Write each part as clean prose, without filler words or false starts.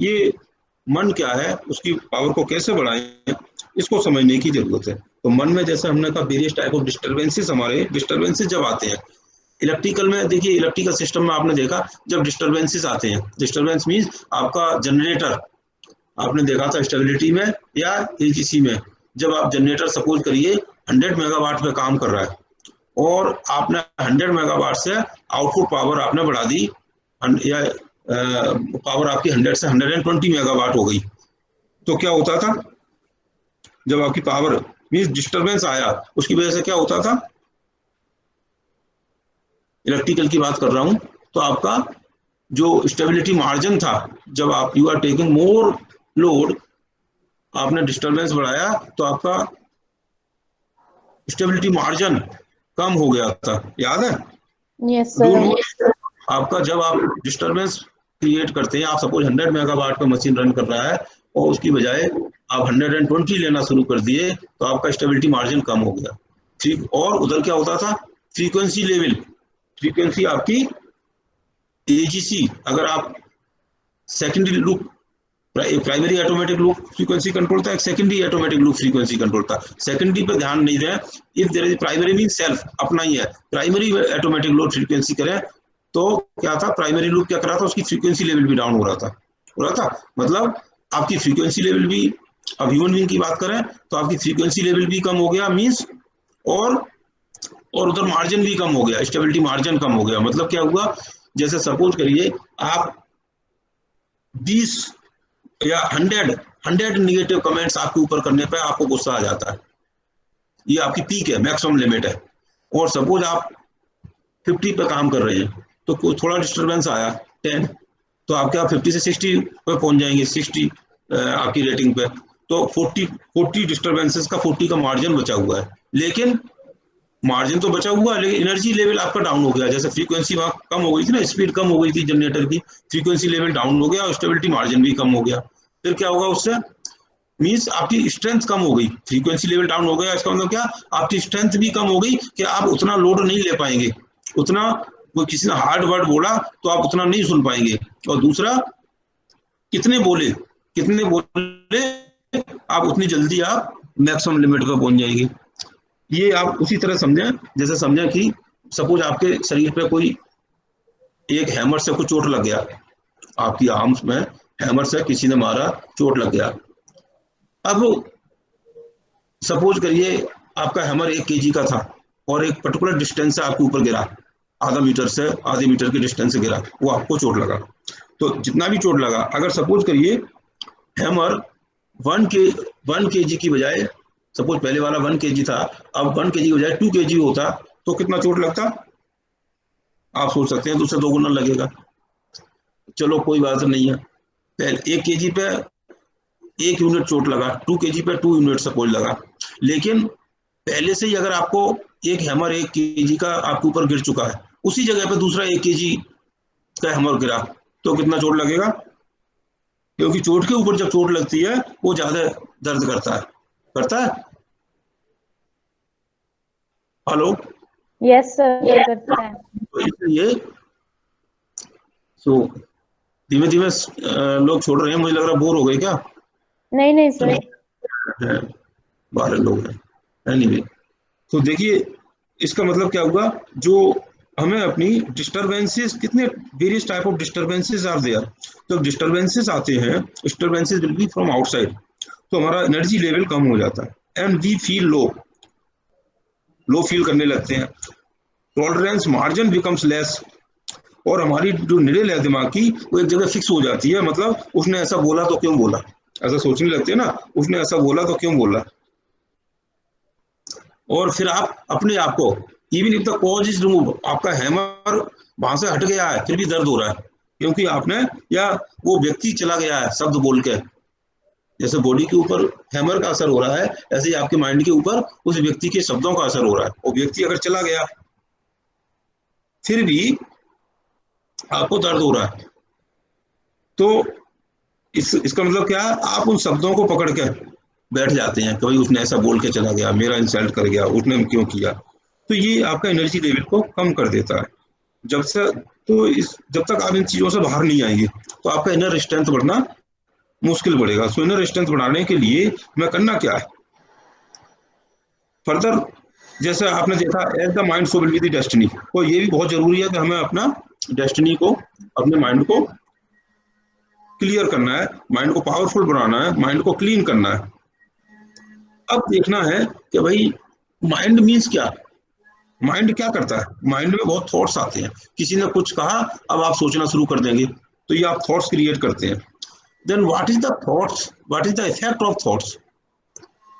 ये मन क्या है, उसकी पावर को कैसे बढ़ाएं, इसको समझने की जरूरत है। तो मन में जैसे हमने कहा वेरियस टाइप ऑफ डिस्टर्बेंसेस, हमारे डिस्टर्बेंसेस जब आते हैं इलेक्ट्रिकल में, देखिए इलेक्ट्रिकल सिस्टम में आपने देखा जब डिस्टर्बेंसेस आते हैं, डिस्टर्बेंस मीन्स आपका जनरेटर, आपने देखा था स्टेबिलिटी में या एजीसी में, जब आप जनरेटर सपोज करिए 100 मेगावाट पे काम कर रहा है और आपने 100 मेगावाट से आउटपुट पावर आपने बढ़ा दी, या पावर आपकी 100 से 120 मेगावाट हो गई, तो क्या होता था, जब आपकी पावर मीन्स डिस्टर्बेंस आया उसकी वजह से क्या होता था, इलेक्ट्रिकल की बात कर रहा हूं, तो आपका जो स्टेबिलिटी मार्जिन था, जब आप you are taking more load, आपने डिस्टर्बेंस बढ़ाया तो आपका स्टेबिलिटी मार्जिन कम हो गया था, याद है? Yes do sir. नो, आपका जब आप डिस्टर्बेंस क्रिएट करते हैं, आप सपोज 100 मेगावाट का मशीन रन कर रहा है और उसकी बजाय आप 120 लेना शुरू कर दिए, तो आपका स्टेबिलिटी मार्जिन कम हो गया, ठीक। और उधर क्या होता था, फ्रीक्वेंसी लेवल, फ्रीक्वेंसी आपकी एजीसी, अगर आप secondary loop, primary automatic loop frequency control था, एक secondary automatic loop frequency control था। सेकेंडरी पर ध्यान नहीं दें, if there is primary mean self, अपना ही है, प्राइमरी ऑटोमेटिक लूप फ्रीक्वेंसी करें तो क्या था, प्राइमरी लूप क्या कर रहा था, उसकी फ्रीक्वेंसी लेवल भी डाउन हो रहा था, मतलब आपकी फ्रीक्वेंसी लेवल भी, अब ह्यूमन बीइंग की बात करें तो आपकी फ्रीक्वेंसी लेवल भी कम हो गया मीन्स, और उधर मार्जिन भी कम हो गया, स्टेबिलिटी मार्जिन कम हो गया। मतलब क्या हुआ, जैसे सपोज करिए आप 20 या 100 निगेटिव कमेंट्स आपके ऊपर करने पे आपको गुस्सा आ जाता है, ये आपकी पीक है, मैक्सिमम लिमिट है। और सपोज आप 50 पे काम कर रहे हैं तो थोड़ा डिस्टर्बेंस आया 10, तो आपके आप 50 से 60 पे पहुंच जाएंगे, 60 आपकी रेटिंग पे, तो 40 डिस्टर्बेंसेस का 40 का मार्जिन बचा हुआ है, लेकिन मार्जिन तो बचा हुआ है लेकिन एनर्जी लेवल आपका डाउन हो गया, जैसे फ्रीक्वेंसी वहां कम हो गई थी ना, स्पीड कम हो गई थी जनरेटर की, फ्रीक्वेंसी लेवल डाउन हो गया और स्टेबिलिटी मार्जिन भी कम हो गया। फिर क्या होगा उससे, मीन्स आपकी स्ट्रेंथ कम हो गई, फ्रीक्वेंसी लेवल डाउन हो गया, इसका मतलब क्या, आपकी स्ट्रेंथ भी कम हो गई कि आप उतना लोड नहीं ले पाएंगे, उतना कोई किसी ने हार्ड वर्ड बोला तो आप उतना नहीं सुन पाएंगे। और दूसरा, कितने बोले आप उतनी जल्दी आप मैक्सिमम लिमिट पर पहुंच जाएंगे। ये आप उसी तरह समझें, जैसे समझें कि सपोज आपके शरीर पे कोई एक हैमर से कुछ चोट लग गया, आपकी आर्म्स में हैमर से किसी ने मारा, चोट लग गया। अब सपोज करिए आपका हैमर 1 kg का था और एक पर्टिकुलर डिस्टेंस से आपके ऊपर गिरा, आधा मीटर से आधे मीटर के डिस्टेंस से गिरा, वो आपको चोट लगा। तो जितना भी चोट लगा, अगर सपोज करिए हैमर 1 kg की बजाय, सपोज पहले वाला 1 kg था, अब 1 kg की बजाय 2 kg होता, तो कितना चोट लगता, आप सोच सकते हैं, तो उससे 2 गुना लगेगा। चलो कोई बात नहीं है, पहले 1 kg पे 1 यूनिट चोट लगा, 2 kg पे 2 यूनिट सपोज लगा, लेकिन पहले से ही अगर आपको एक हैमर 1 kg का आपके ऊपर गिर चुका है, उसी जगह पे दूसरा 1 kg का हैमर गिरा, तो कितना चोट लगेगा, क्योंकि चोट के ऊपर जब चोट लगती है वो ज्यादा दर्द करता है। हेलो, यस सर, करता है। तो इसलिए सो धीमे धीमे लोग छोड़ रहे हैं, मुझे लग रहा बोर हो गए क्या? नहीं नहीं सर। है, 12 लोग हैं, एनीवे। तो देखिए इसका मतलब क्या हुआ, जो हमें अपनी डिस्टरबेंसेस, कितने various type of disturbances are there, तो डिस्टरबेंसेस आते हैं, disturbances will be from outside, तो हमारा एनर्जी लेवल कम हो जाता है and we feel low feel करने लगते हैं, टॉलरेंस मार्जिन बिकम्स लेस, और हमारी जो निडल है दिमाग की वो एक जगह फिक्स हो जाती है, मतलब उसने ऐसा बोला तो क्यों बोला, ऐसा सोचने लगते हैं ना, उसने ऐसा बोला तो क्यों बोला। और फिर आप अपने आप को, even if the cause is remove, आपका हैमर वहां से हट गया है फिर भी दर्द हो रहा है, क्योंकि आपने, या वो व्यक्ति चला गया है शब्द बोल के, जैसे बॉडी के ऊपर हैमर का असर हो रहा है, ऐसे ही आपके माइंड के ऊपर उस व्यक्ति के शब्दों का असर हो रहा है, वो व्यक्ति अगर चला गया फिर भी आपको दर्द हो रहा है, तो इसका मतलब क्या है, आप उन शब्दों को पकड़ के बैठ जाते हैं कि भाई उसने ऐसा बोल के चला गया, मेरा इंसल्ट कर गया, उसने क्यों किया, तो ये आपका एनर्जी लेवल को कम कर देता है। जब से, तो जब तक आप इन चीजों से बाहर नहीं आएंगे तो आपका इनर स्ट्रेंथ बढ़ना मुश्किल बढ़ेगा। सो इनर स्ट्रेंथ बढ़ाने के लिए मैं करना क्या है फर्दर, जैसे आपने देखा as the mind so will be the destiny, तो ये भी बहुत जरूरी है कि हमें अपना डेस्टिनी को, अपने माइंड को क्लियर करना है, माइंड को पावरफुल बनाना है, माइंड को क्लीन करना है। अब देखना है कि भाई माइंड मीन्स क्या, माइंड क्या करता है। माइंड में बहुत थॉट्स आते हैं, किसी ने कुछ कहा, अब आप सोचना शुरू कर देंगे, तो ये आप थॉट्स क्रिएट करते हैं। Then what is the thoughts, what is the effect of thoughts.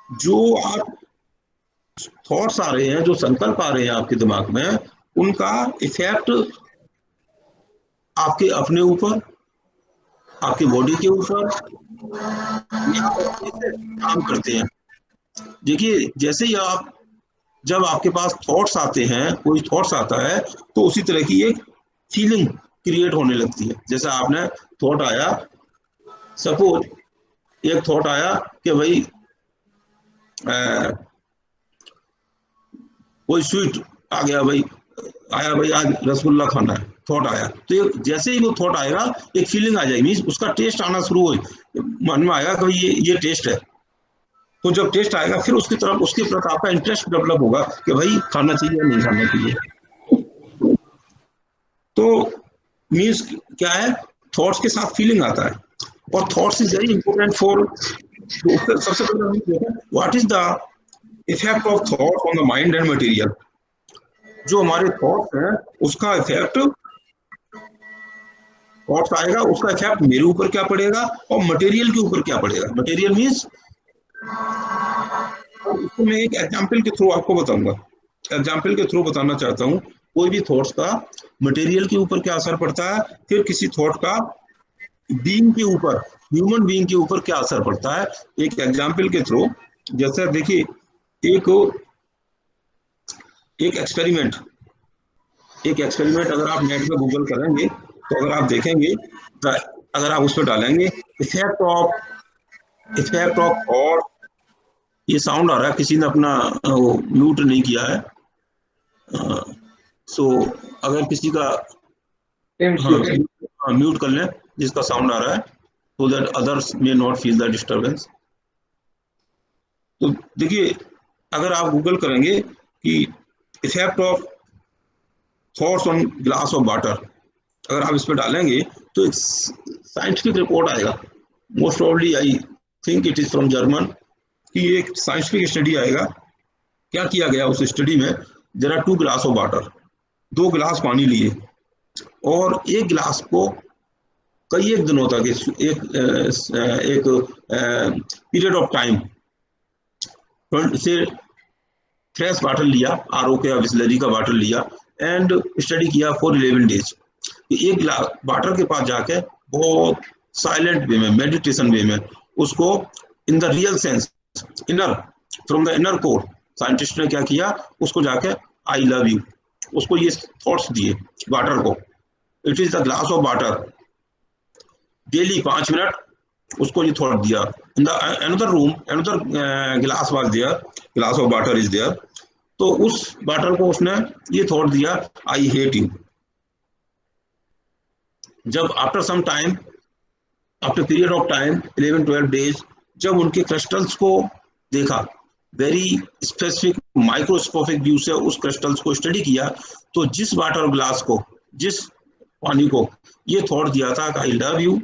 जो आप थॉट्स आ रहे हैं, जो संकल्प आ रहे हैं आपके दिमाग में, उनका इफेक्ट आपके अपने ऊपर, आपकी बॉडी के ऊपर कैसे काम करते हैं। देखिए जैसे ही आप, जब आपके पास थॉट्स आते हैं, कोई थॉट्स आता है, तो उसी तरह की एक फीलिंग क्रिएट होने लगती है। जैसे आपने थॉट आया, सपोज एक थॉट आया कि भाई कोई स्वीट आ गया, भाई आया, भाई आज रसगुल्ला खाना है, थॉट आया, तो ये जैसे ही वो थॉट आएगा एक फीलिंग आ जाएगी, मीन्स उसका टेस्ट आना शुरू हो, मन में आएगा कि ये टेस्ट है। तो जब टेस्ट आएगा फिर उसकी तरफ, उसके प्रति आपका इंटरेस्ट डेवलप होगा कि भाई खाना चाहिए या नहीं खाना चाहिए। तो मीन्स क्या है, थॉट्स के साथ फीलिंग आता है, और thoughts is very important for, सबसे पहले हम देखें what is the effect of thought on the mind and material. जो हमारे थॉट्स हैं उसका इफेक्ट, थॉट्स आएगा उसका इफेक्ट मेरे ऊपर क्या पड़ेगा और मटेरियल के ऊपर क्या पड़ेगा। मटेरियल मीन्स, इसको मैं एक एग्जांपल के थ्रू आपको बताऊंगा, एग्जांपल के थ्रू बताना चाहता हूँ। कोई भी थॉट्स का मटेरियल के ऊपर क्या असर पड़ता है, फिर किसी थॉट का बीइंग के ऊपर, ह्यूमन बीइंग के ऊपर क्या असर पड़ता है, एक एग्जांपल के थ्रू। जैसे देखिए एक एक एक्सपेरिमेंट, अगर आप नेट पे गूगल करेंगे, तो अगर आप देखेंगे, अगर आप उस पर डालेंगे इफेक्ट ऑफ, और ये साउंड आ रहा है, किसी ने अपना म्यूट नहीं किया है, सो अगर किसी का म्यूट कर लें जिसका साउंड आ रहा है, so that others may not feel the disturbance। तो देखिए अगर आप गूगल करेंगे कि effect of thoughts on glass of water, अगर आप इस पर डालेंगे तो एक साइंटिफिक रिपोर्ट आएगा, most probably I think it is from German, कि एक साइंटिफिक स्टडी आएगा। क्या किया गया उस स्टडी में, there are 2 glass of water, 2 गिलास पानी लिए, और एक गिलास को कई एक दिनों तक, एक पीरियड ऑफ टाइम से फ्रेश वाटर लिया, आरओ के या बिस्लरी का वाटर लिया, एंड स्टडी किया फॉर 11 डेज। एक गिलास वाटर के पास जाके बहुत साइलेंट वे में, मेडिटेशन वे में, उसको in the real sense, inner, from the inner core, scientist ने क्या किया, उसको जाके आई लव यू, उसको ये थॉट्स दिए वाटर को, it is the glass of water, daily 5 minute उसको ये थॉट दिया। In the another room, another glass was there, glass of water is there, तो उस वाटर को उसने ये थॉट दिया, आई हेट यू। जब after some time, after period of time 11-12 days, जब उनके क्रिस्टल्स को देखा, वेरी स्पेसिफिक माइक्रोस्कोपिक व्यू से उस क्रिस्टल्स को स्टडी किया, तो जिस वाटर ग्लास को, जिस पानी को ये थॉट दिया था, I love you,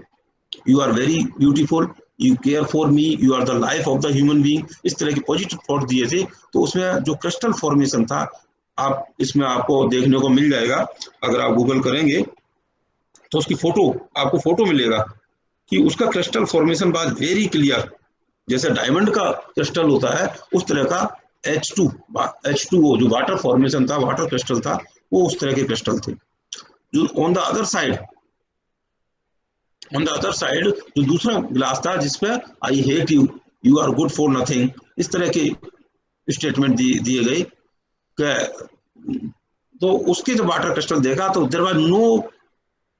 you are very beautiful, you care for me, you are the life of the human being, इस तरह के पॉजिटिव थॉट दिए थे, तो उसमें जो क्रिस्टल फॉर्मेशन था, आप इसमें आपको देखने को मिल जाएगा। अगर आप गूगल करेंगे तो उसकी फोटो, आपको फोटो मिलेगा कि उसका क्रिस्टल फॉर्मेशन बाद वेरी क्लियर, जैसे डायमंड का क्रिस्टल होता है उस तरह का H2O जो वाटर फॉर्मेशन था, वाटर क्रिस्टल था, वो उस तरह के क्रिस्टल थे। जो ऑन द अदर साइड जो दूसरा ग्लास था जिसपे I hate you, you are good for nothing, इस तरह के स्टेटमेंट दिए गए। तो उसके जो वाटर क्रिस्टल देखा तो there was no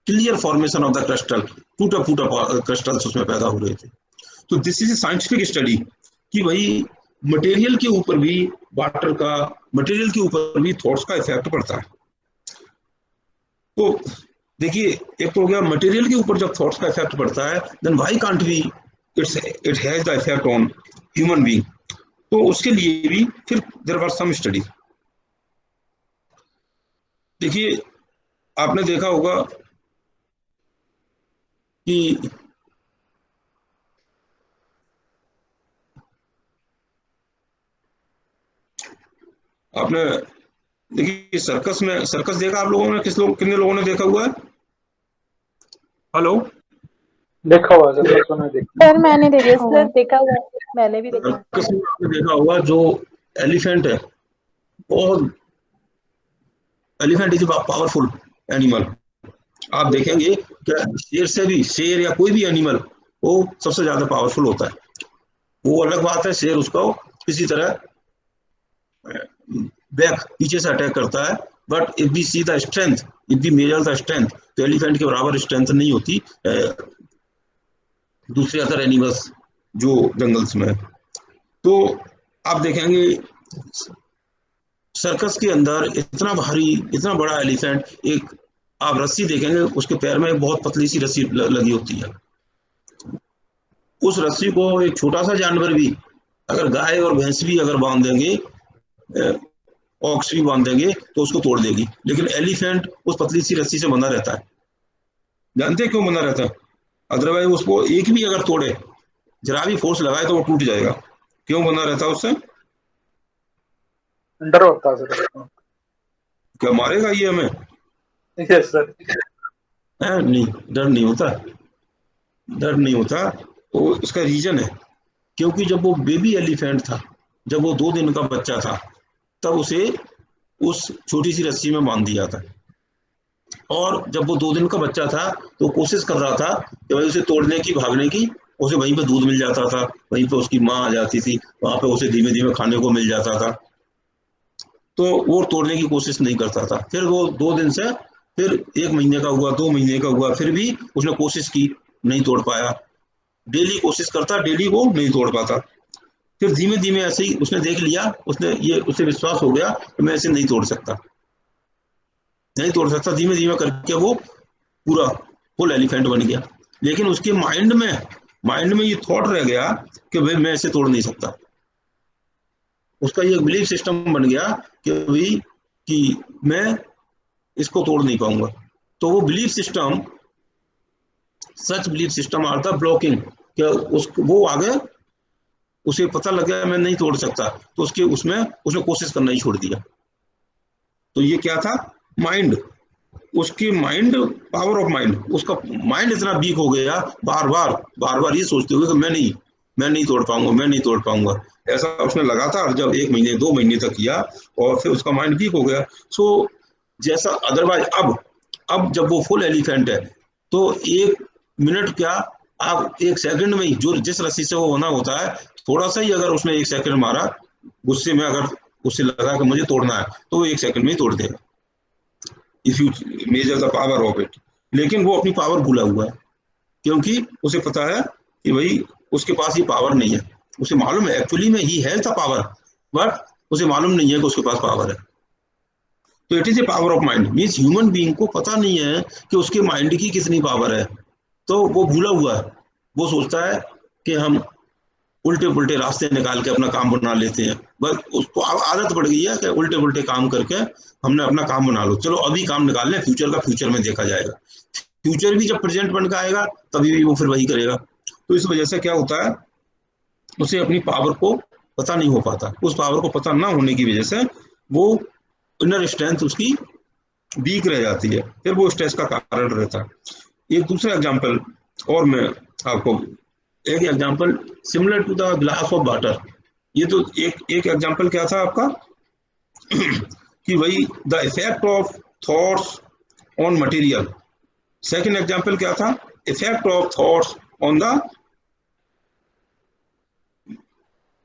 clear formation of the crystal, टूटा फूटा क्रिस्टल्स उसमें पैदा हो रहे थे। तो this is a scientific study कि भाई मटेरियल के ऊपर भी, वाटर का मटेरियल के ऊपर भी थॉट्स का इफेक्ट पड़ता है। तो देखिए एक तो हो गया मटेरियल के ऊपर जब थॉट्स का इफेक्ट पड़ता है, then why can't we it has the effect on human being. तो उसके लिए भी फिर देयर वर सम स्टडी। देखिए आपने देखा होगा कि आपने देखिए सर्कस देखा आप लोगों ने, कितने लोगों ने देखा हुआ है? हेलो? देखा हुआ है सर, मैंने देखा। सर मैंने देखा यस हुआ सर, है। देखा हुआ है, मैंने भी देखा है। सर्कस में आपने देखा होगा जो एलिफेंट है, बहुत एलिफेंट इज पावरफुल एनिमल। आप देखेंगे कि शेर या कोई भी एनिमल वो सबसे ज्यादा पावरफुल होता है। वो अलग बात है, शेर उसको किसी तरह बैक पीछे से अटैक करता है, but if we see the strength, if we measure the strength, तो एलिफेंट के बराबर स्ट्रेंथ नहीं होती दूसरे अदर एनिमल्स जो जंगल्स में। तो आप देखेंगे सर्कस के अंदर इतना भारी, इतना बड़ा एलिफेंट, एक आप रस्सी देखेंगे उसके पैर में बहुत पतली सी रस्सी लगी होती है। उस रस्सी को एक छोटा सा जानवर भी, अगर गाय और भैंस भी अगर बांध देंगे, ऑक्स भी बांध देंगे, तो उसको तोड़ देगी। लेकिन एलिफेंट उस पतली सी रस्सी से बंधा रहता है। जानते हैं क्यों बंधा रहता है? अदरवाइज उसको एक भी अगर तोड़े, जरा भी फोर्स लगाए तो वो टूट जाएगा। क्यों बंधा रहता है उससे? डर होता है सर। क्या मारेगा ये हमें? Yes sir. नहीं, डर नहीं होता, डर नहीं होता। तो इसका रीजन है, क्योंकि जब वो बेबी एलिफेंट था, जब वो 2 दिन का बच्चा था, तब उसे उस छोटी सी रस्सी में बांध दिया था। और जब वो 2 दिन का बच्चा था तो कोशिश कर रहा था कि भाई उसे तोड़ने की, भागने की, उसे वहीं पे दूध मिल जाता था, वहीं पे उसकी माँ आ जाती थी, वहां पे उसे धीमे धीमे खाने को मिल जाता था, तो वो तोड़ने की कोशिश नहीं करता था। फिर वो 2 दिन से फिर 1 महीने का हुआ, 2 महीने का हुआ, फिर भी उसने कोशिश की, नहीं तोड़ पाया। डेली कोशिश करता, डेली वो नहीं तोड़ पाता। फिर धीमे धीमे ऐसे ही उसने देख लिया, उसे विश्वास हो गया कि मैं इसे नहीं तोड़ सकता, नहीं तोड़ सकता। धीमे धीमे करके वो पूरा फुल एलिफेंट बन गया। लेकिन उसके माइंड में ये थॉट रह गया कि भाई मैं इसे तोड़ नहीं सकता। उसका ये बिलीफ सिस्टम बन गया कि भाई कि मैं इसको तोड़ नहीं पाऊंगा। तो वो belief system, such belief system are the blocking, वो आगे उसे पता लग गया मैं नहीं तोड़ सकता, तो उसने कोशिश करना ही छोड़ दिया। तो ये क्या था? माइंड, उसकी माइंड, पावर ऑफ माइंड, उसका माइंड इतना वीक हो गया, बार बार ये सोचते हुए कि मैं नहीं तोड़ पाऊंगा, मैं नहीं तोड़ पाऊंगा। ऐसा उसने लगातार जब 1 महीने 2 महीने तक किया, और फिर उसका माइंड वीक हो गया। सो जैसा अदरवाइज अब जब वो फुल एलिफेंट है, तो 1 मिनट क्या, आप 1 सेकंड में ही, जो जिस रस्सी से वो बना होता है, थोड़ा सा ही अगर उसने 1 सेकंड मारा गुस्से में, अगर उसे लगा कि मुझे तोड़ना है, तो वो 1 सेकंड में ही तोड़ देगा, if you measure the power of it. लेकिन वो अपनी पावर भूला हुआ है, क्योंकि उसे पता है कि भाई उसके पास ये पावर नहीं है। उसे मालूम है एक्चुअली में he has the power, but उसे मालूम नहीं है कि उसके पास पावर है। तो it is A power of mind, means human being को पता नहीं है कि उसके माइंड की कितनी पावर है, तो वो भूला हुआ है। वो सोचता है कि हम उल्टे पुल्टे रास्ते निकाल के अपना काम बना लेते हैं। बस उसको आदत पड़ गई है कि उल्टे पुल्टे काम करके हमने अपना काम बना लो, चलो अभी काम निकाल लें, फ्यूचर का फ्यूचर में देखा जाएगा। फ्यूचर भी जब प्रेजेंट बन के आएगा तभी भी वो फिर वही करेगा। तो इस वजह से क्या होता है, उसे अपनी पावर को पता नहीं हो पाता। उस पावर को पता ना होने की वजह से वो इनर स्ट्रेंथ उसकी वीक रह जाती है, फिर वो स्ट्रेस का कारण रहता है। एक दूसरा एग्जाम्पल और मैं आपको, एक example similar to the glass of water. ये तो एक एग्जाम्पल क्या था आपका कि वही the effect of thoughts on material. Second example क्या था? Effect of thoughts on the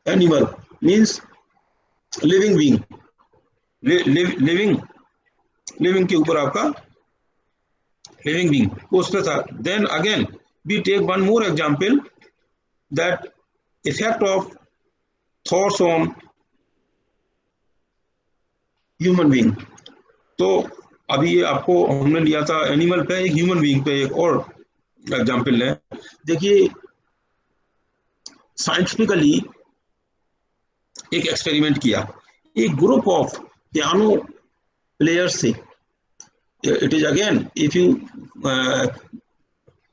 animal, means living being, living के ऊपर आपका लिविंग बीइंग उस पर था। Then again we take one more example, that effect of thoughts on human being. तो अभी ये आपको हमने लिया था एनिमल पे, एक ह्यूमन बीइंग पे एक और एग्जाम्पल है। देखिए साइंटिफिकली एक एक्सपेरिमेंट किया। एक ग्रुप ऑफ पियानो प्लेयर्स से, it is again if you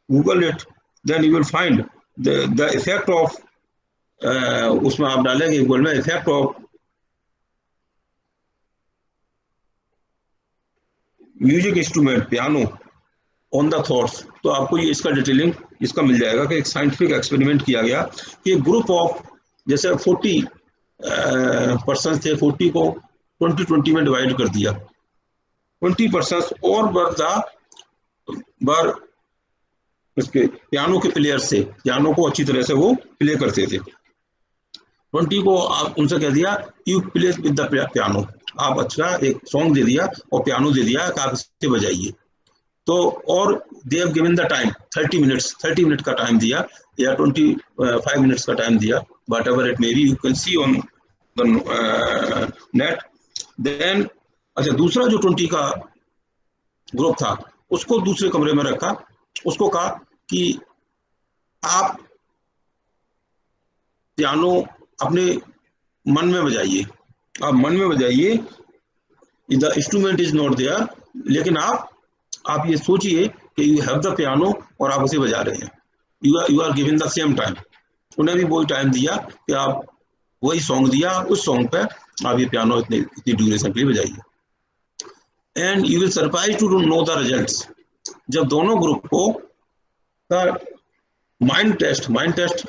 Google it then you will find the effect of, उसमें आप डालेंगे गूगल में effect of music instrument piano on the thoughts, तो आपको ये इसका डिटेलिंग इसका मिल जाएगा कि एक साइंटिफिक एक्सपेरिमेंट किया गया कि एक ग्रुप ऑफ जैसे 40 पर्सन थे, 40 को 20-20 में डिवाइड कर दिया। 20 पर्सन और बर इसके पियानो के प्लेयर से, पियानो को अच्छी तरह से वो प्ले करते थे। 20 को आप उनसे कह दिया you play with the piano, आप अच्छा एक सॉन्ग दे दिया और पियानो दे दिया कि आप इससे बजाइए। तो और they have given the time 30 minutes, 30 minute का टाइम दिया या 25 मिनट्स का टाइम दिया, whatever it may be, you can see on the net. Then अच्छा, दूसरा जो 20 का ग्रुप था उसको दूसरे कमरे में रखा, उसको कहा कि आप पियानो अपने मन में बजाइए, आप मन में बजाइए, the instrument is not there, लेकिन आप ये सोचिए कि यू हैव द पियानो और आप उसे बजा रहे हैं, you are giving the same time. उन्हें भी वही टाइम दिया कि आप वही सॉन्ग दिया, उस सॉन्ग पे आप ये पियानो इतनी ड्यूरेशन के लिए बजाइए। And you will surprise to know the results. जब दोनों ग्रुप को माइंड टेस्ट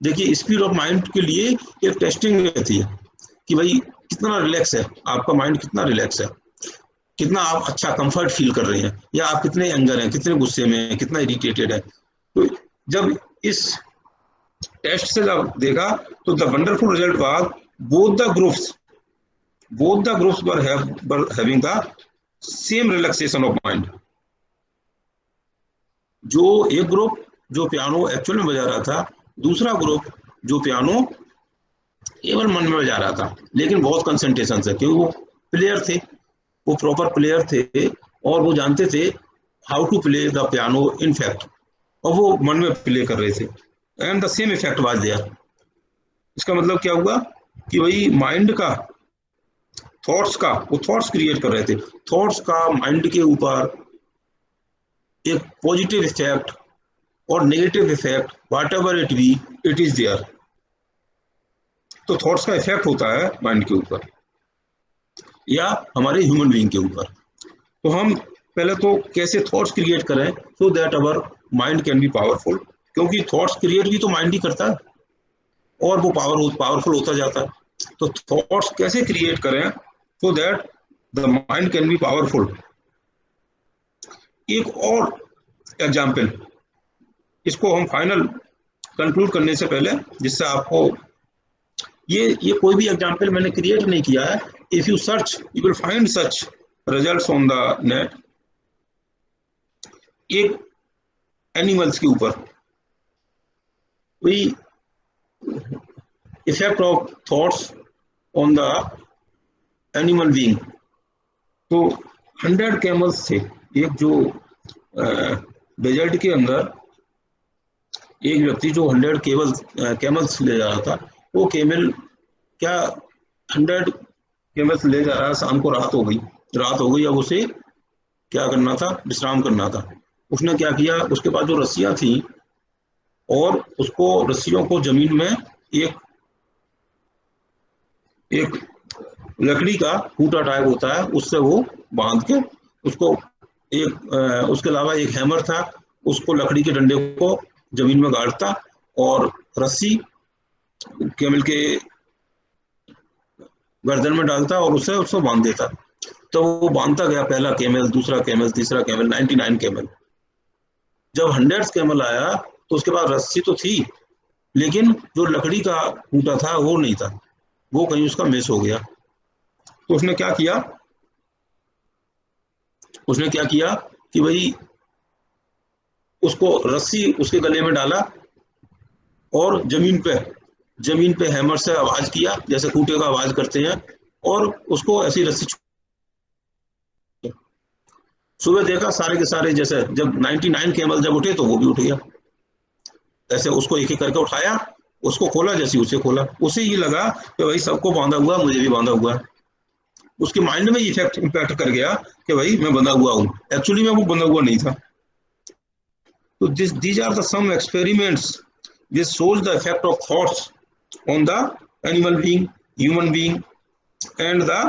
देखिए, स्पीड ऑफ माइंड के लिए एक टेस्टिंग रहती है कि भाई कितना रिलैक्स है आपका माइंड, कितना रिलैक्स है, कितना आप अच्छा कंफर्ट फील कर रहे हैं, या आप कितने एंगर हैं, कितने गुस्से में हैं, कितना इरिटेटेड है। तो जब इस टेस्ट से जब देखा तो the wonderful result was both the groups were having the same relaxation of mind. जो एक ग्रुप जो पियानो एक्चुअल में बजा रहा था, दूसरा ग्रुप जो पियानो केवल मन में बजा रहा था, लेकिन बहुत कंसंट्रेशन से, क्योंकि वो प्लेयर थे, वो प्रॉपर प्लेयर थे और वो जानते थे how to play the piano in fact, और वो मन में प्ले कर रहे थे। And the same effect was there. इसका मतलब क्या हुआ कि भाई माइंड का, थॉट्स का, वो थॉट्स क्रिएट कर रहे थे, थॉट्स का माइंड के ऊपर एक पॉजिटिव इफेक्ट और negative effect, whatever it be, it is there. तो थॉट्स का इफेक्ट होता है माइंड के ऊपर या हमारे ह्यूमन बीइंग के ऊपर। तो हम पहले तो कैसे थॉट्स क्रिएट करें so that our mind can be powerful, क्योंकि थॉट्स क्रिएट भी तो माइंड ही करता है और वो पावरफुल होता जाता है। तो थॉट्स कैसे क्रिएट करें so that the mind can be powerful. एक और एग्जाम्पल, इसको हम फाइनल कंक्लूड करने से पहले, जिससे आपको ये कोई भी एग्जाम्पल मैंने क्रिएट नहीं किया है। If you search you will find such results on the net. एक एनिमल्स के ऊपर वही effect of thoughts on the animal being. तो 100 कैमल्स थे। एक जो डेजर्ट के अंदर एक व्यक्ति जो 100 कैमल्स ले जा रहा था, वो केमल क्या 100 कैमल्स ले जा रहा है, शाम को रात हो गई, अब उसे क्या करना था, विश्राम करना था। उसने क्या किया, उसके पास जो रस्सियां थी और उसको रस्सियों को जमीन में एक लकड़ी का खूंटा टाइप होता है, उससे वो बांध के उसको उसके अलावा एक हैमर था, उसको लकड़ी के डंडे को जमीन में गाड़ता और रस्सी कैमल के गर्दन में डालता और उसको बांध देता। तो वो बांधता गया, पहला कैमल, दूसरा कैमल, तीसरा कैमल, 99 कैमल। जब 100 कैमल आया तो उसके बाद रस्सी तो थी, लेकिन जो लकड़ी का खूंटा था वो नहीं था, वो कहीं उसका मिस हो गया। तो उसने क्या किया कि भाई उसको रस्सी उसके गले में डाला और जमीन पे हैमर से आवाज किया, जैसे खूंटे का आवाज करते हैं, और उसको ऐसी रस्सी। सुबह देखा सारे के सारे, जैसे जब 99 कैमल जब उठे तो वो भी उठ गया। ऐसे उसको एक एक करके उठाया उसको खोला, जैसे उसे खोला, उसे ये लगा कि भाई सबको बांधा हुआ, मुझे भी बांधा हुआ है। उसके माइंड में इफेक्ट इम्पैक्ट कर गया कि भाई मैं बंधा हुआ हूँ, एक्चुअली में वो बंधा हुआ नहीं था। तो these are the some experiments which shows the effect of thoughts on the animal being, human being, and the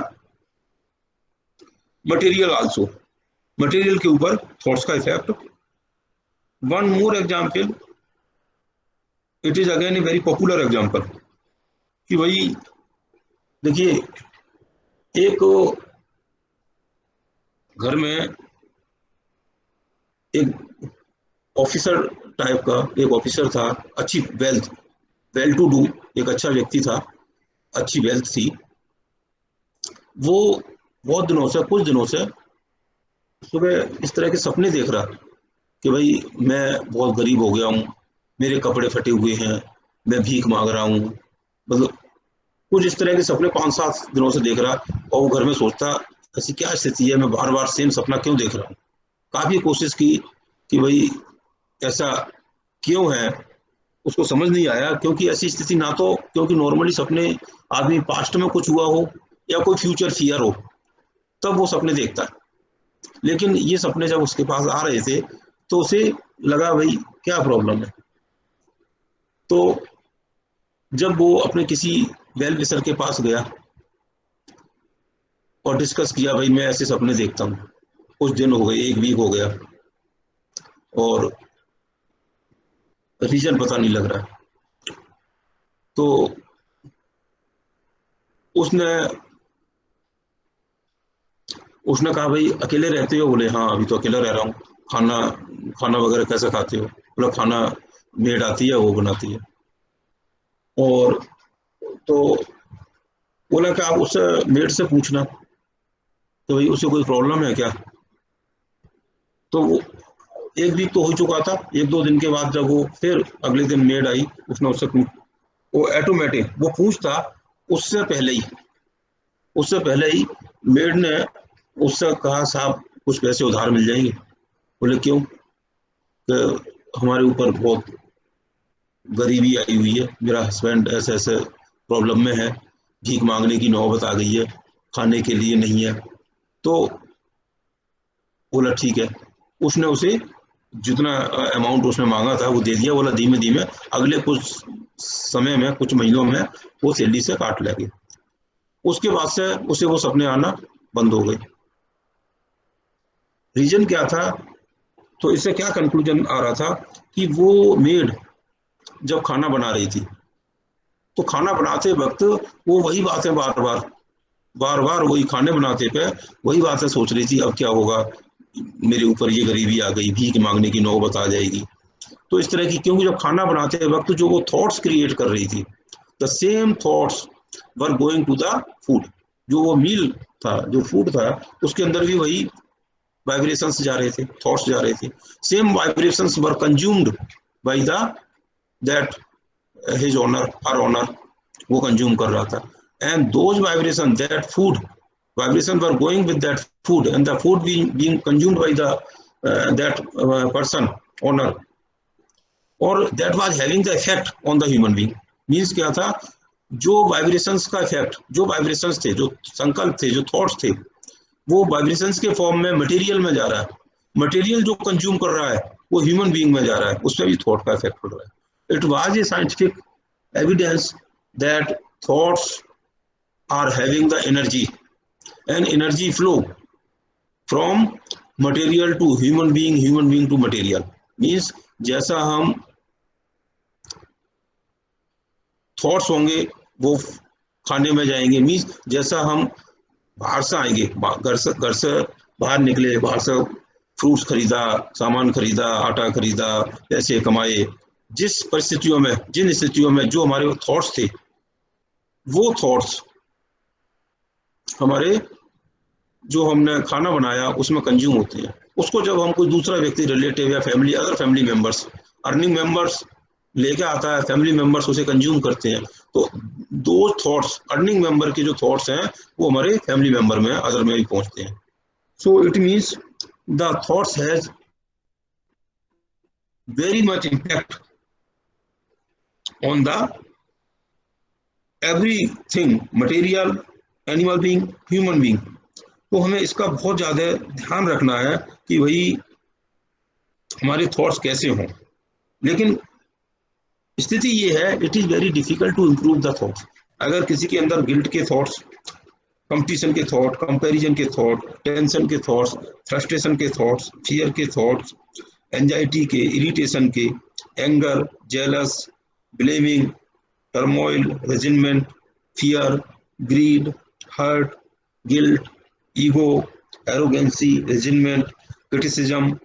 material also. Material के ऊपर थॉट्स का effect. One more example, it is again a very popular example, कि भाई देखिए, एक घर में एक ऑफिसर टाइप का एक ऑफिसर था, अच्छी वेल्थ, वेल टू डू, एक अच्छा व्यक्ति था, अच्छी वेल्थ थी। वो बहुत दिनों से, कुछ दिनों से सुबह इस तरह के सपने देख रहा कि भाई मैं बहुत गरीब हो गया हूँ, मेरे कपड़े फटे हुए हैं, मैं भीख मांग रहा हूँ, मतलब कुछ इस तरह के सपने 5-7 दिनों से देख रहा। और वो घर में सोचता ऐसी क्या स्थिति है, मैं बार बार सेम सपना क्यों देख रहा हूँ। काफी कोशिश की कि भाई ऐसा क्यों है, उसको समझ नहीं आया। क्योंकि ऐसी स्थिति ना तो, क्योंकि नॉर्मली सपने आदमी पास्ट में कुछ हुआ हो या कोई फ्यूचर फियर हो तब वो सपने देखता है, लेकिन ये सपने जब उसके पास आ रहे थे तो उसे लगा भाई क्या प्रॉब्लम है। तो जब वो अपने किसी वेल विशर के पास गया और डिस्कस किया, भाई मैं ऐसे सपने देखता हूँ, कुछ दिन हो गए, 1 वीक हो गया और रीजन पता नहीं लग रहा। तो उसने उसने कहा भाई अकेले रहते हो? बोले हाँ अभी तो अकेला रह रहा हूँ। खाना खाना वगैरह कैसे खाते हो? बोला खाना मेड आती है, वो बनाती है। और तो बोला कि आप उससे मेड से पूछना तो भाई उसे कोई प्रॉब्लम है क्या। तो वो 1 वीक तो हो चुका था, 1-2 दिन के बाद जब वो फिर अगले दिन मेड आई, उसने उससे वो ऑटोमेटिक वो पूछता, उससे पहले ही उससे पहले ही मेड ने उससे कहा साहब कुछ पैसे उधार मिल जाएंगे। बोले क्यों? कि हमारे ऊपर बहुत गरीबी आई हुई है, मेरा हस्बैंड ऐसे ऐसे प्रॉब्लम में है, भीख मांगने की नौबत आ गई है, खाने के लिए नहीं है। तो बोला ठीक है। उसने उसे जितना अमाउंट उसने मांगा था वो दे दिया। बोला धीमे धीमे अगले कुछ समय में, कुछ महीनों में वो सैलरी से काट लेंगे। उसके बाद से उसे वो सपने आना बंद हो गए। रीजन क्या था? तो इससे क्या कंक्लूजन आ रहा था कि वो मेड जब खाना बना रही थी तो खाना बनाते वक्त वो वही बातें बार बार वही खाने बनाते पे वही बातें सोच रही थी, अब क्या होगा, मेरे ऊपर ये गरीबी आ गई, भीख मांगने की नौबत आ जाएगी। तो इस तरह की, क्योंकि जब खाना बनाते वक्त जो वो थॉट्स क्रिएट कर रही थी, the same thoughts were going to the food. जो वो मील था, जो फूड था, उसके अंदर भी वही वाइब्रेशंस जा रहे थे, थॉट्स जा रहे थे। Same vibrations were consumed by the that his owner, her owner, वो कंज्यूम कर रहा था। And those vibration, that food vibration were going with that food, and the food being consumed by the that person, owner, or that was having the effect on the human being। Means क्या था? जो vibrations का effect, जो vibrations थे, जो संकल्प थे, जो थॉट्स थे, वो वाइब्रेशंस के फॉर्म में मटेरियल में जा रहा है। मटेरियल जो कंज्यूम कर रहा है वो ह्यूमन बीइंग में जा रहा है, उस पर भी थॉट का इफेक्ट पड़ रहा है। It was a scientific evidence that thoughts are having the energy and energy flow from material to human being to material। means जैसा हम थॉट्स होंगे वो खाने में जाएंगे। मीन्स जैसा हम बाहर से आएंगे, घर से बाहर निकले, बाहर से फ्रूट्स खरीदा, सामान खरीदा, आटा खरीदा, पैसे कमाए, जिस परिस्थितियों में, जिन स्थितियों में जो हमारे थॉट्स थे, वो थॉट्स हमारे जो हमने खाना बनाया उसमें कंज्यूम होते हैं। उसको जब हम कोई दूसरा व्यक्ति, रिलेटिव या family, other family members, earning members लेके आता है, फैमिली मेंबर्स उसे कंज्यूम करते हैं, तो दो थॉट्स, अर्निंग मेंबर के जो थॉट्स हैं वो हमारे फैमिली मेंबर में, अदर में भी पहुंचते हैं। So it means the thoughts has very much impact on the everything, material, animal being, human being. तो हमें इसका बहुत ज़्यादा ध्यान रखना है कि भाई हमारे थॉट्स कैसे हों। लेकिन स्थिति ये है, it is very difficult to improve the thoughts. अगर किसी के अंदर गिल्ट के थॉट्स, कंपटीशन के थॉट, कंपैरिजन के थॉट, टेंशन के थॉट्स, फ्रस्ट्रेशन के थॉट्स, फियर के थॉट्स, एंजाइटी के, इरिटेशन के, anger, jealous, blaming, turmoil, resentment, fear, greed, hurt, guilt, ego, arrogance, resentment, criticism,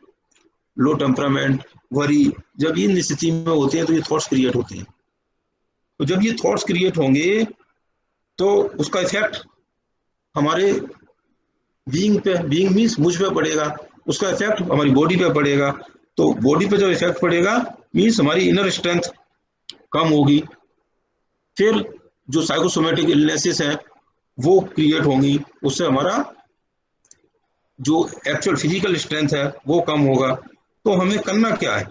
low temperament, worry, जब इन स्थिति में होते हैं तो ये थॉट्स क्रिएट होते हैं। तो जब ये थॉट्स क्रिएट होंगे तो उसका इफेक्ट हमारे बीइंग पे, बीइंग मीन्स मुझ पे पड़ेगा, उसका इफेक्ट हमारी बॉडी पे पड़ेगा। तो बॉडी पे जब इफेक्ट पड़ेगा मीन्स हमारी इनर स्ट्रेंथ कम होगी। फिर जो साइकोसोमेटिक इलनेसेस हैं वो क्रिएट होंगी, उससे हमारा जो एक्चुअल फिजिकल स्ट्रेंथ है वो कम होगा। तो हमें करना क्या है,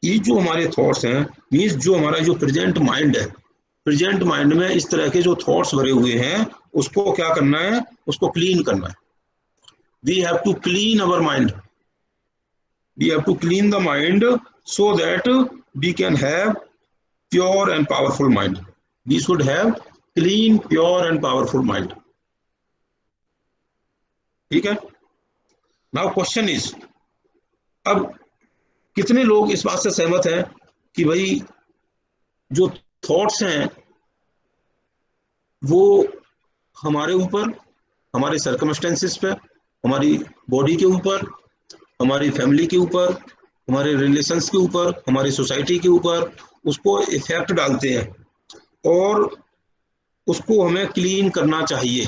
ये जो हमारे थॉट्स हैं मीन्स जो हमारा जो प्रेजेंट माइंड है, प्रेजेंट माइंड में इस तरह के जो थॉट्स भरे हुए हैं उसको क्या करना है, उसको क्लीन करना है। We have to clean our mind, we have to clean the mind so that we can have pure and powerful mind. We should have clean, pure and powerful mind. ठीक है। नाउ क्वेश्चन इज, अब कितने लोग इस बात से सहमत हैं कि भाई जो थॉट्स हैं वो हमारे ऊपर, हमारे सर्कमस्टेंसेस पे, हमारी बॉडी के ऊपर, हमारी फैमिली के ऊपर, हमारे रिलेशंस के ऊपर, हमारी सोसाइटी के ऊपर उसको इफेक्ट डालते हैं और उसको हमें क्लीन करना चाहिए।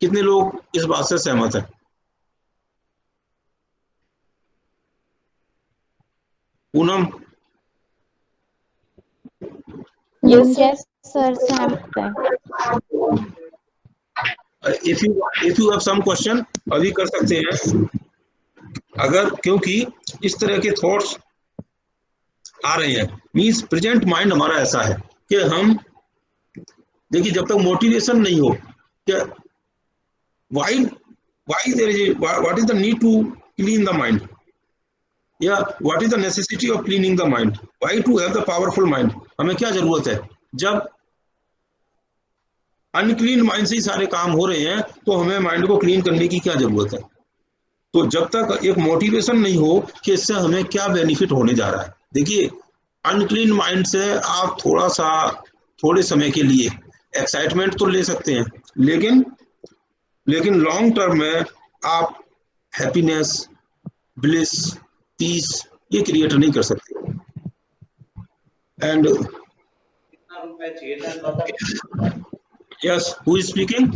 कितने लोग इस बात से सहमत हैं? पूनम? यस सर, सहमत है। If you have some question अभी कर सकते हैं, अगर, क्योंकि इस तरह के थॉट्स आ रहे हैं मीन्स प्रेजेंट माइंड हमारा ऐसा है कि हम देखिए जब तक मोटिवेशन नहीं हो क्या, why there is, what is the need to clean the mind, या what is the necessity of cleaning the mind, why to have the powerful mind. हमें क्या जरूरत है, जब अनक्लीन माइंड से ही सारे काम हो रहे हैं तो हमें माइंड को क्लीन करने की क्या जरूरत है। तो जब तक एक मोटिवेशन नहीं हो कि इससे हमें क्या बेनिफिट होने जा रहा है। देखिए अनक्लीन माइंड से आप थोड़े समय के लिए एक्साइटमेंट तो ले सकते हैं, लेकिन लॉन्ग टर्म में आप हैप्पीनेस, ब्लिस, पीस ये क्रिएट नहीं कर सकते। And yes, who is speaking?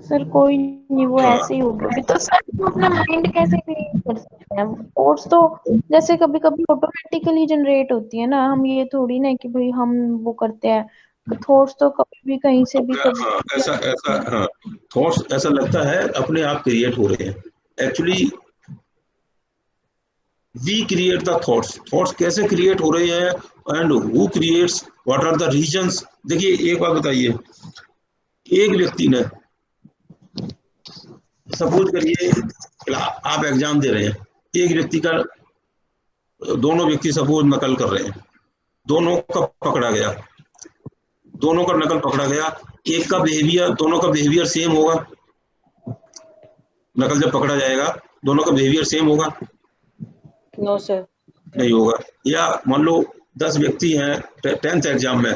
Sir कोई नहीं, वो ऐसे ही हो गया। तो सर वो अपना माइंड कैसे क्लीन कर सकते हैं? थॉट्स तो जैसे कभी कभी ऑटोमेटिकली जनरेट होती है ना, हम ये थोड़ी ना कि भाई हम वो करते हैं। थॉट्स तो कभी भी कहीं से भी कभी हाँ, ऐसा हाँ, थॉट्स ऐसा लगता है अपने आप क्रिएट हो रहे हैं। Actually we create the thoughts. Thoughts कैसे क्रिएट हो रहे हैं and who creates, what are the reasons. देखिए एक बात बताइए, एक व्यक्ति ने, सपोज करिए आप एग्जाम दे रहे हैं, एक व्यक्ति का, दोनों व्यक्ति सपोज नकल कर रहे हैं, दोनों का पकड़ा गया, दोनों का नकल पकड़ा गया, एक का बिहेवियर, दोनों का बिहेवियर सेम होगा, नकल जब पकड़ा जाएगा दोनों का बिहेवियर सेम होगा? नो सर, नहीं होगा। या मान लो 10 व्यक्ति हैं 10th एग्जाम में,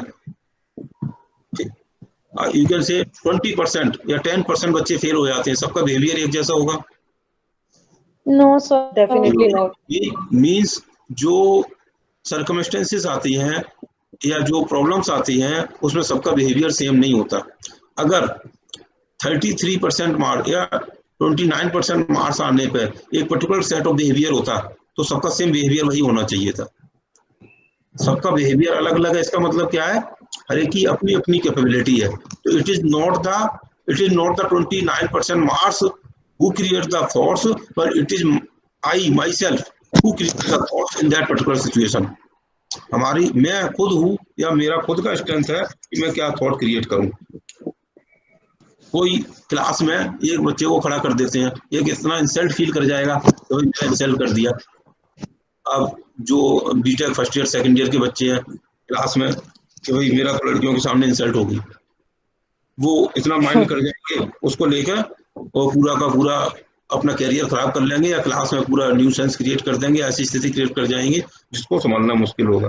यू कैन से 20% या 10% बच्चे फेल हो जाते हैं, सबका बिहेवियर एक जैसा होगा? No sir, definitely not. ये मींस जो सर्कमस्टेंसेस आती हैं या जो प्रॉब्लम्स आती हैं उसमें सबका बिहेवियर सेम नहीं होता। अगर 33% मार्क्स या 29% मार्क्स आने पर एक पर्टिकुलर सेट ऑफ बिहेवियर होता तो सबका सेम बिहेवियर वही होना चाहिए था। सबका बिहेवियर अलग अलग है, इसका मतलब क्या है, हर एक की अपनी अपनी कैपेबिलिटी है। तो it is not the 29% marks who creates the thoughts, but it is I myself who creates the thoughts in that particular situation. मैं खुद हूँ या मेरा खुद का स्ट्रेंथ है कि मैं क्या थॉट क्रिएट करूँ। कोई क्लास में एक बच्चे को खड़ा कर देते हैं, एक इतना इंसल्ट फील कर जाएगा तो मैंने इंसल्ट कर दिया। अब जो BTech first year second year के बच्चे हैं क्लास में कि भाई मेरा तो लड़कियों के सामने इंसल्ट होगी, वो इतना माइंड कर जाएंगे उसको लेकर और पूरा का पूरा अपना कैरियर खराब कर लेंगे या क्लास में पूरा न्यूसेंस क्रिएट कर देंगे, ऐसी स्थिति क्रिएट कर जाएंगे जिसको संभालना मुश्किल होगा।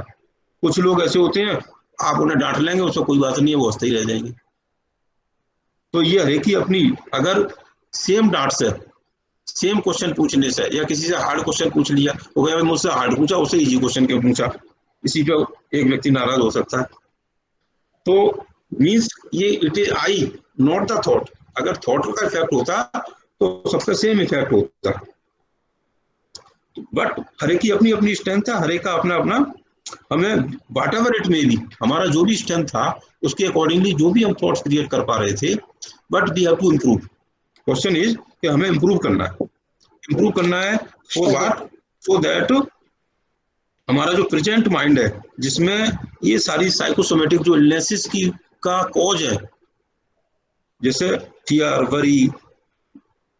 कुछ लोग ऐसे होते हैं आप उन्हें डांट लेंगे उसको कोई बात नहीं है, वो हंसते ही रह जाएंगे। तो ये हर एक की अपनी, अगर सेम डांट से सेम क्वेश्चन पूछने से या किसी से हार्ड क्वेश्चन पूछ लिया, वो कहे मुझसे हार्ड पूछा उससे इजी क्वेश्चन क्यों पूछा, इसी पे एक व्यक्ति नाराज हो सकता है। तो मीन्स ये it is I not the thought. अगर थॉट का इफेक्ट होता तो सबका सेम इफेक्ट होता, बट हर एक की अपनी अपनी स्ट्रेंथ है, हर एक का अपना अपना, हमें वाट एवर इट में भी हमारा जो भी स्ट्रेंथ था उसके अकॉर्डिंगली जो भी हम थॉट्स क्रिएट कर पा रहे थे, but we have to improve. Question is कि हमें इम्प्रूव करना है, इम्प्रूव करना है फॉर व्हाट, फॉर दैट हमारा जो प्रेजेंट माइंड है जिसमें ये सारी साइकोसोमेटिक जो इलनेसेस की का कॉज है, जैसे फियर, वरी,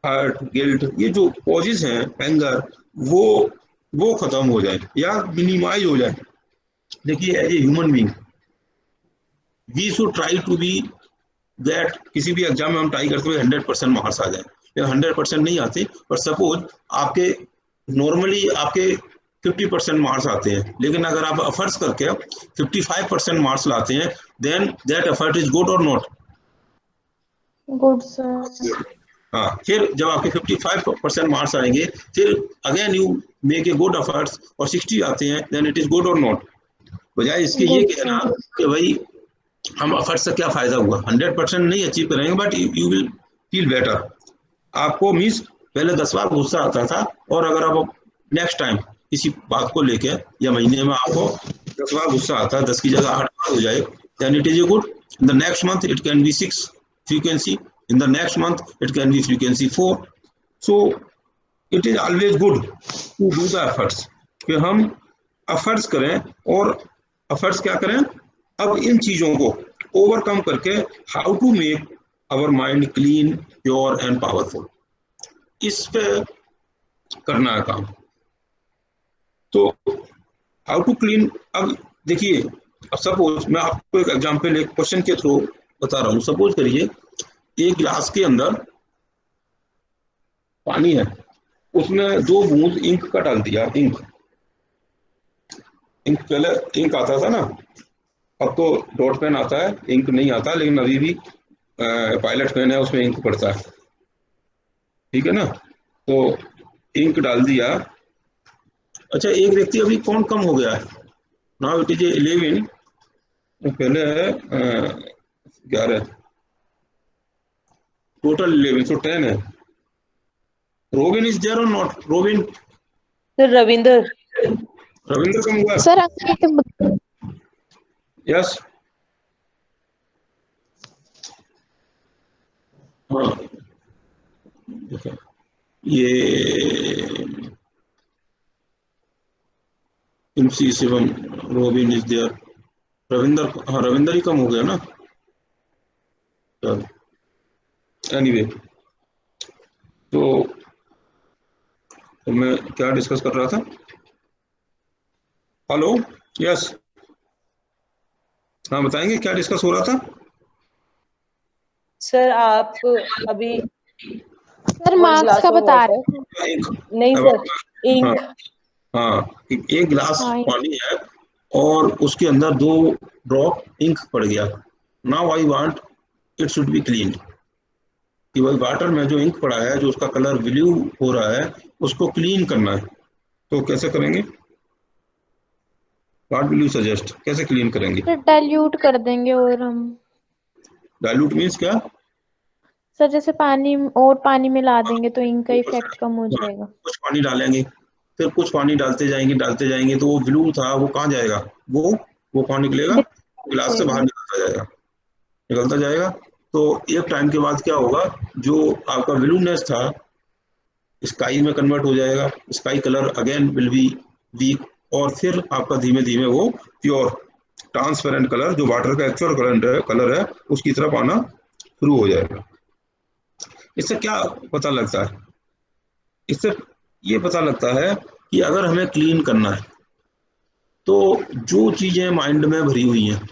हर्ट, गिल्ट, ये जो कॉजेज हैं, एंगर, वो खत्म हो जाए या मिनिमाइज हो जाए। देखिए as a human being we should try to be that, किसी भी एग्जाम में हम ट्राई करते हुए 100% मार्क्स आ जाए, या 100% नहीं आते, पर सपोज आपके नॉर्मली आपके 50% मार्क्स आते हैं, लेकिन अगर आप एफर्ट्स करके 55% मार्क्स लाते हैं, then that effort is good और नॉट गुड सर। हाँ, फिर जब आपके 55% मार्क्स आएंगे, फिर again you make a good efforts और 60 आते हैं, देन इट इज गुड और नॉट। बजाय इसके ये कहना कि भाई हम एफर्ट से क्या फायदा हुआ, 100% नहीं अचीव करेंगे but you will feel better. आपको मीन्स पहले 10 बार गुस्सा आता था, और अगर आप नेक्स्ट टाइम किसी बात को लेके या महीने में आपको 10 बार गुस्सा आता है, 10 की जगह 8 बार हो जाए, then it is a good. In the next month it can be 6 frequency, in the next month it can be frequency 4. So it is always good to do the efforts, कि हम एफर्ट्स करें, और efforts क्या करें, अब इन चीजों को overcome करके how to make our mind clean, pure and powerful, इस पे करना है काम। तो हाउ टू क्लीन, अब देखिए, अब सपोज मैं आपको एक एग्जांपल एक क्वेश्चन के थ्रू बता रहा हूँ। सपोज करिए एक गिलास के अंदर पानी है, उसमें 2 बूंद इंक का डाल दिया। इंक पहले इंक आता था ना, अब तो डॉट पेन आता है, इंक नहीं आता, लेकिन अभी भी पायलट पेन है उसमें इंक पड़ता है, ठीक है ना। तो इंक डाल दिया। अच्छा, एक व्यक्ति अभी कौन कम हो गया है, नाउ इट इज 11, पहले है 11, टोटल 11, so 10 है। रोबिन इज देयर और नॉट? रोबिन, सर रविंदर कम हुआ सर। यस, हाँ, ये MC Shivam, Robin is there, Ravinder, हाँ रविंदर ही कम हो गया ना। चलो एनीवे, तो मैं क्या डिस्कस कर रहा था? हेलो, यस, हाँ बताएंगे क्या डिस्कस हो रहा था? सर आप अभी सर मार्क्स का बता रहे थे। नहीं सर, इंक, हाँ, एक गिलास हाँ, पानी है और उसके अंदर 2 ड्रॉप इंक पड़ गया। Now I want it should be clean, कि भाई वाटर में जो इंक पड़ा है, जो उसका कलर ब्लू हो रहा है, उसको क्लीन करना है। तो कैसे करेंगे? व्हाट विल यू सजेस्ट, कैसे क्लीन करेंगे? सर डाइल्यूट कर देंगे। और हम डाइल्यूट मीन्स क्या? सर जैसे पानी मिला देंगे तो इंक का इफेक्ट कम हो जाएगा। कुछ पानी डालेंगे, फिर कुछ पानी डालते जाएंगे, तो वो ब्लू था वो कहाँ जाएगा? वो कहाँ निकलेगा? गिलास से बाहर निकलता जाएगा। तो एक टाइम के बाद क्या होगा, जो आपका ब्लूनेस था स्काई में कन्वर्ट हो जाएगा। Sky colour again will be weak, और फिर आपका धीमे धीमे वो प्योर ट्रांसपेरेंट कलर, जो वाटर का एक्चुअल कलर है उसकी तरफ आना शुरू हो जाएगा। इससे क्या पता लगता है? इससे ये पता लगता है कि अगर हमें क्लीन करना है तो जो चीजें माइंड में भरी हुई हैं,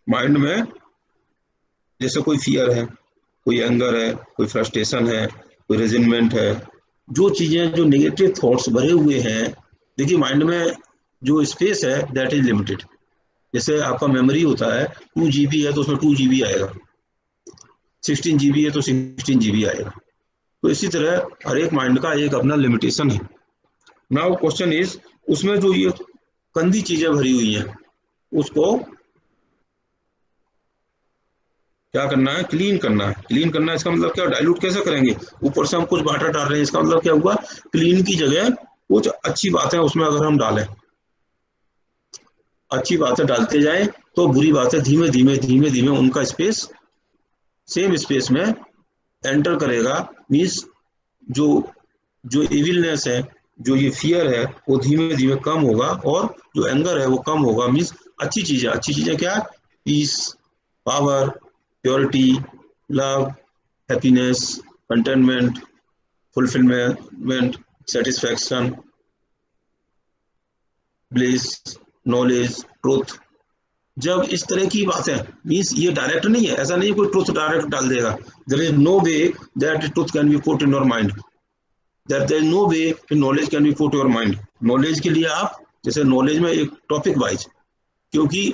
माइंड में जैसे कोई फियर है, कोई एंगर है, कोई फ्रस्ट्रेशन है, कोई रेजिनमेंट है, जो चीजें, जो नेगेटिव थॉट्स भरे हुए हैं, देखिए माइंड में जो स्पेस है दैट इज लिमिटेड। जैसे आपका मेमोरी होता है 2 GB है तो उसमें 2 GB आएगा, 16 GB है तो 16 GB आएगा। तो इसी तरह हर एक माइंड का एक अपना लिमिटेशन है। नाउ क्वेश्चन इज, उसमें जो ये गंदी चीजें भरी हुई हैं उसको क्या करना है? क्लीन करना है। क्लीन करना है इसका मतलब क्या? डाइल्यूट कैसे करेंगे? ऊपर से हम कुछ वाटर डाल रहे हैं, इसका मतलब क्या हुआ? क्लीन की जगह कुछ अच्छी बातें उसमें अगर हम डालें, अच्छी बातें डालते जाएं तो बुरी बातें धीमे धीमे धीमे धीमे उनका स्पेस सेम स्पेस में एंटर करेगा। मीन्स जो जो इविलनेस है, जो ये फियर है, वो धीमे धीमे कम होगा और जो एंगर है वो कम होगा। मीन्स अच्छी चीजें क्या? Peace, power, purity, love, happiness, containment, fulfilment, satisfaction, bliss, knowledge, truth. जब इस तरह की बातें, मीन्स ये डायरेक्ट नहीं है, ऐसा नहीं कोई ट्रुथ डायरेक्ट डाल देगा। There is no way that truth can be put in your mind, that there is no way knowledge can be put your mind. Knowledge के लिए आप, जैसे नॉलेज में एक टॉपिक वाइज, क्योंकि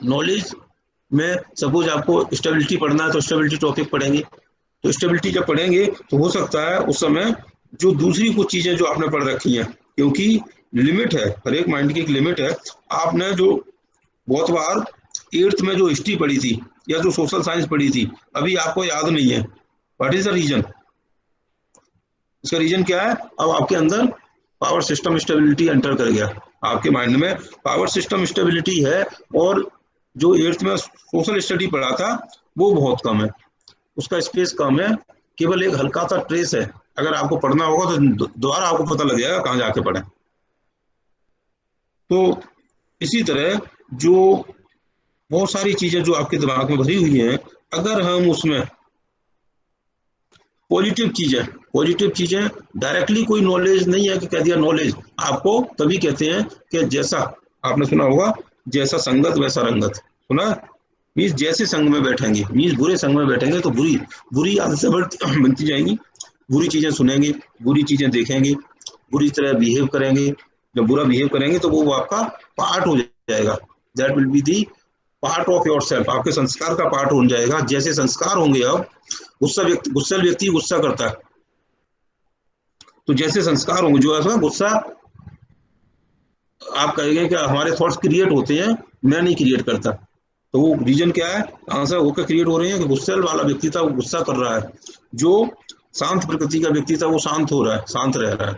नॉलेज में सपोज आपको स्टेबिलिटी पढ़ना है तो स्टेबिलिटी टॉपिक पढ़ेंगे, तो स्टेबिलिटी जब पढ़ेंगे तो हो सकता है उस समय जो दूसरी कुछ चीजें जो आपने पढ़ रखी हैं, क्योंकि लिमिट है, हर एक माइंड की एक लिमिट है। आपने जो बहुत बार 8th में जो हिस्ट्री पढ़ी थी या जो सोशल साइंस पढ़ी थी अभी आपको याद नहीं है। What is the reason? इसका रीजन क्या है? अब आपके अंदर पावर सिस्टम स्टेबिलिटी एंटर कर गया, आपके माइंड में पावर सिस्टम स्टेबिलिटी है, और जो 8th में सोशल स्टडी पढ़ा था वो बहुत कम है, उसका स्पेस कम है, केवल एक हल्का सा ट्रेस है। अगर आपको पढ़ना होगा तो दोबारा आपको पता लग जाएगा कहाँ जाके पढ़ें। तो इसी तरह जो बहुत सारी चीजें जो आपके दिमाग में भरी हुई हैं, अगर हम उसमें पॉजिटिव चीजें डायरेक्टली, कोई नॉलेज नहीं है कि कह दिया नॉलेज, आपको तभी कहते हैं कि जैसा आपने सुना होगा, जैसा संगत वैसा रंगत, सुना? मीन्स जैसे संग में बैठेंगे, मीन्स बुरे संग में बैठेंगे तो बुरी आदतें बनती जाएंगी, बुरी चीजें सुनेंगे, बुरी चीजें देखेंगे, बुरी तरह बिहेव करेंगे। जब बुरा बिहेव करेंगे तो वो आपका पार्ट हो जाएगा, that will be the part of your self, आपके संस्कार का पार्ट हो जाएगा। जैसे संस्कार होंगे, अब गुस्सैल व्यक्ति गुस्सा करता है, तो जैसे संस्कार होंगे, जो ऐसा गुस्सा, आप कहेंगे कि हमारे थॉट्स क्रिएट होते हैं, मैं नहीं क्रिएट करता, तो वो रीजन क्या है? आंसर होकर क्रिएट हो रहे हैं कि गुस्सैल वाला व्यक्ति था वो गुस्सा कर रहा है, जो शांत प्रकृति का व्यक्ति था वो शांत हो रहा है, शांत रह रहा है।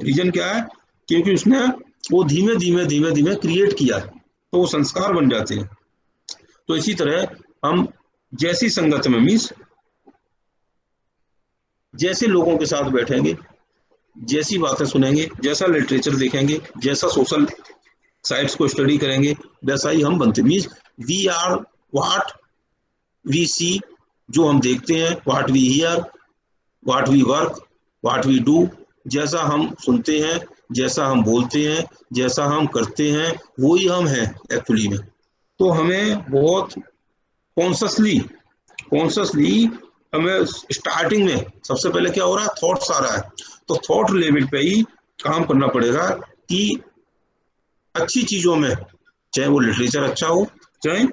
रीजन क्या है? क्योंकि उसने वो धीमे धीमे क्रिएट किया, तो वो संस्कार बन जाते हैं। तो इसी तरह हम जैसी संगत में, मीन्स जैसे लोगों के साथ बैठेंगे, जैसी बातें सुनेंगे, जैसा लिटरेचर देखेंगे, जैसा सोशल साइट्स को स्टडी करेंगे, वैसा ही हम बनते। Means we are what we see, जो हम देखते हैं, what we hear, what we work, what we do. जैसा हम सुनते हैं, जैसा हम बोलते हैं, जैसा हम करते हैं, वही हम हैं एक्चुअली में। तो हमें बहुत कॉन्शसली हमें स्टार्टिंग में सबसे पहले क्या हो रहा है? थॉट्स आ रहा है, तो थॉट लेवल पे ही काम करना पड़ेगा कि अच्छी चीजों में, चाहे वो लिटरेचर अच्छा हो, चाहे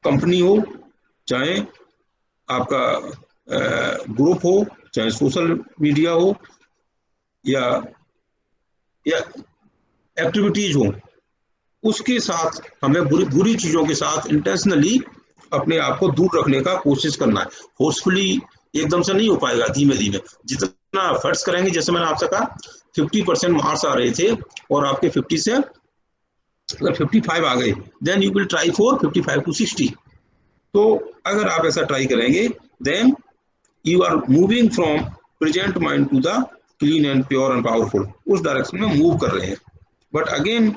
कंपनी हो, चाहे आपका ग्रुप हो, चाहे सोशल मीडिया हो, या एक्टिविटीज हो, उसके साथ हमें बुरी चीजों के साथ इंटेंशनली अपने आप को दूर रखने का कोशिश करना है। फोर्सफुली एकदम से नहीं हो पाएगा, धीमे धीमे जितना एफर्ट्स करेंगे। जैसे मैंने आपसे कहा 50% मार्क्स आ रहे थे और आपके 50 से अगर 55 आ गए, then you will try for 55 to 60। तो अगर आप ऐसा ट्राई करेंगे, then you are moving from present mind to the clean and pure and powerful, उस डायरेक्शन में मूव कर रहे हैं। But again